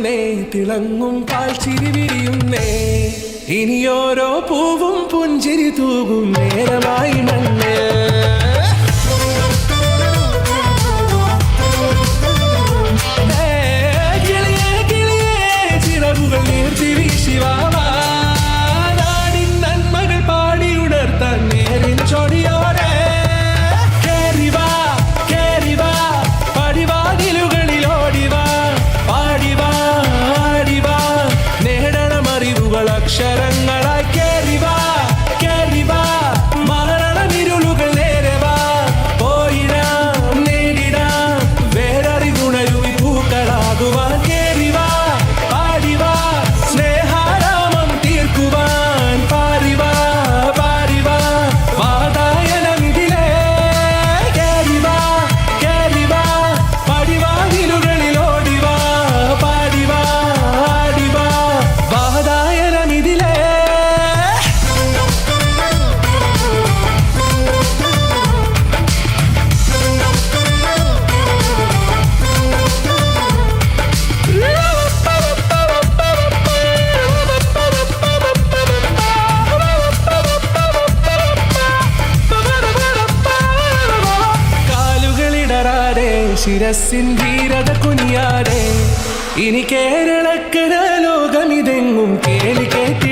പൊന്നേ തിളങ്ങും പാൽച്ചിരി വിരിയുന്നേ ഇനിയോരോ പൂവും പുഞ്ചിരി തൂകും നേരമായി മണ്ണേ ചിറകുകൾ നീർത്തി വീശിവാവാ നാടിൻ നന്മകൾ പാടിയുണർത്താൻ നേരിൻ ചൊടിയോടെ അക്ഷരങ്ങളായി കേറിവാ കേറിവാ മരണമിരുളുകൾ നേരവാ പോയിടാം നേരിടാം വേററിവുണരുവി പൂക്കളാകുവാൻ കേറിവാ പാടിവാ സ്നേഹാരാമം തീർക്കുവാൻ പാരിവാ പാരിവാ വാതായനമിതിലേ കേറിവാ കേറിവാ പടിവാതിലുകളിൽ ഓടിവാ പാടിവാ ആടിവാ വാതായനമിതിലേ ശിരസിൻ ധീരത കുനിയാതെ ഇനി കേരളക്കര ലോകമിതെങ്ങും കേളിക്കേറ്റി